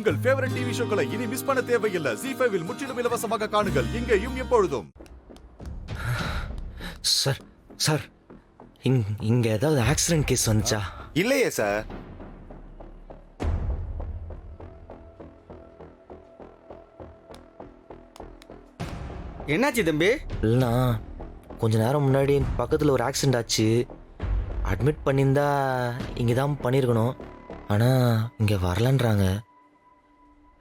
உங்கள் favourite TV ஷோக்களை இனி miss பண்ண தேவையில்லை. ZEE5 இல் முற்றிலும் இலவசமாக காணுங்கள். இங்கேயும் எப்பொழுதும். சார் சார் இங்க ஏதாவது ஆக்சிடென்ட் கேஸ் வந்துச்சா? இல்லையே சார். என்னாச்சு தம்பி? இல்லைண்ணா, கொஞ்ச நேரம் முன்னாடி பக்கத்தில் ஒரு ஆக்சிடென்ட் ஆச்சு. அட்மிட் பண்ணியிருந்தா இங்கே தான் பண்ணியிருக்கணும். ஆனால் இங்கே வரலன்றாங்க.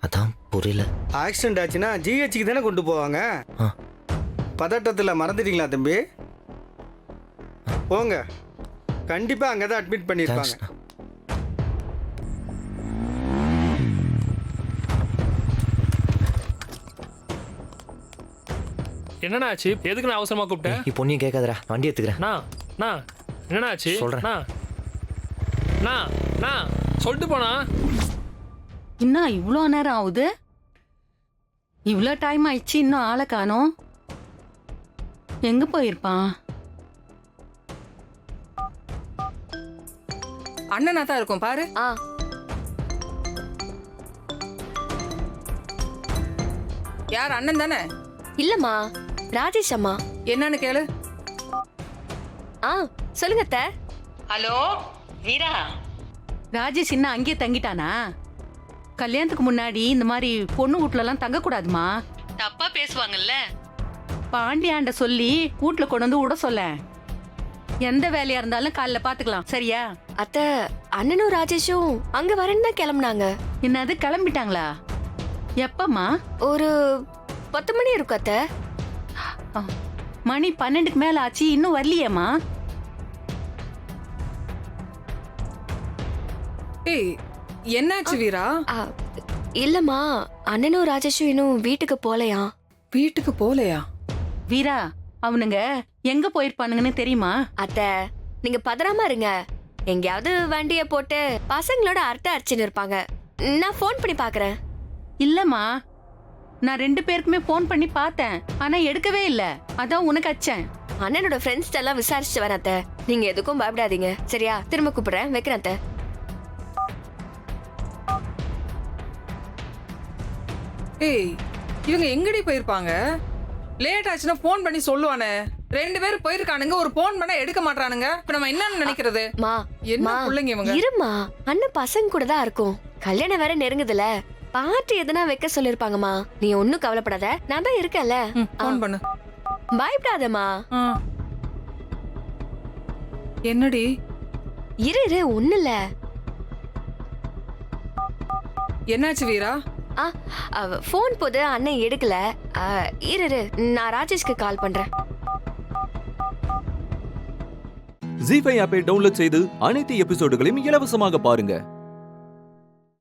அதான் புரியல. ஆக்சிடென்ட் ஆச்சுன்னா ஜிஹெச்சுக்கு தானே கொண்டு போவாங்க. ஆ. பதட்டத்தில் மறந்துட்டீங்களா தம்பி? போங்க, கண்டிப்பாக அங்கே தான் அட்மிட் பண்ணியிருப்பாங்க. தேங்க்ஸ்ண்ணா. என்னண்ணா ஆச்சு? எதுக்கு நான் அவசரமா கூப்பிட்டேன்? இப்போ நீ கேட்காதடா, வண்டி எடுத்துக்கிறேன். என்னண்ணா ஆச்சு? சொல்றேன். சொல்லிட்டு போனா. இன்னும் இவ்வளோ நேரம் ஆகுது? இவ்வளோ டைம் ஆயிடுச்சு, இன்னும் ஆளை காணோம். எங்க போயிருப்பான்? அண்ணனா தான் இருக்கும் பாரு. யார் அண்ணன் தானே? இல்லம்மா, ராஜேஷ் அம்மா. என்னன்னு கேளு. சொல்லுங்க அத்தை. ஹலோ வீரா, ராஜேஷ் இன்னும் அங்கேயே தங்கிட்டானா? கல்யாணத்துக்கு முன்னாடி இந்த மாதிரி பொண்ணு வீட்லலாம் தங்கக்கூடாதுமா, தப்பா பேசுவாங்கல்ல. பாண்டியாண்ட சொல்லி வீட்ல கொண்டு வந்து விட சொல்ல. எந்த வேலையா இருந்தாலும் காலைல பாத்துக்கலாம், சரியா? அத்தை, அண்ணனும் ராஜேஷும் அங்க வரேன்னு தான் கிளம்புனாங்க. என்னது, கிளம்பிட்டாங்களா? எப்பம்மா? ஒரு 10 மணி இருக்கும் அத்தை. மணி 12க்கு மேல ஆச்சு, இன்னும் வரலையேம்மா. ஏய், என்னாச்சு வீரா? இல்லம்மா, அண்ணனும் ராஜேஷும் இன்னும் வீட்டுக்கு போலையா. வீட்டுக்கு போலையா? வீரா, அவனுங்க எங்க போயிருப்பானுங்கன்னு தெரியுமா? அத்தை, நீங்க பதறாம இருங்க. எங்கேயாவது வண்டிய போட்டு பசங்களோட அர்த்த அர்ச்சனை இருப்பாங்க. நான் ஃபோன் பண்ணி பாக்குறேன். இல்லம்மா, நான் 2 பேருக்குமே போன் பண்ணி பார்த்தேன், ஆனா எடுக்கவே இல்ல. அதான் உனக்கு அச்சேன். அண்ணனோட ஃப்ரெண்ட்ஸ் எல்லாம் விசாரிச்சுட்டு வரேன் அத்தை. நீங்க எதுக்கும் பயப்படாதீங்க, சரியா? திரும்ப கூப்பிடுறேன், வைக்கிறேன் அத்தை. ஏய், இவங்க எங்கடி போயிருப்பாங்க? லேட் ஆச்சுன்னா போன் பண்ணி சொல்லுவானே. 2 பேரும் போயிருக்கானுங்க, ஒரு போன் பண்ணா எடுக்க மாட்டானுங்க. இப்ப நம்ம என்னன்னு நினைக்கிறது? என்ன பிள்ளைங்க இவங்க? இருமா, அண்ணன் பசங்க கூட தான் இருக்கும். கல்யாணம் வேற நெருங்குதுல, பாட்டு எதனா வைக்க சொல்லிருப்பாங்கம்மா. நீ ஒன்னும் கவலைப்படாத, நான் தான் இருக்கேன்ல. போன் பண்ணு. பயப்படாதம்மா. என்னடி? இரு, ஒண்ணு இல்ல. என்னாச்சு வீரா? போன் போது அண்ணன் எடுக்கல. இரு, நான் ராஜேஷ்க்கு கால் பண்றேன். ZEE5 ஆப்பை டவுன்லோட் செய்து அனைத்து எபிசோடுகளையும் இலவசமாக பாருங்க.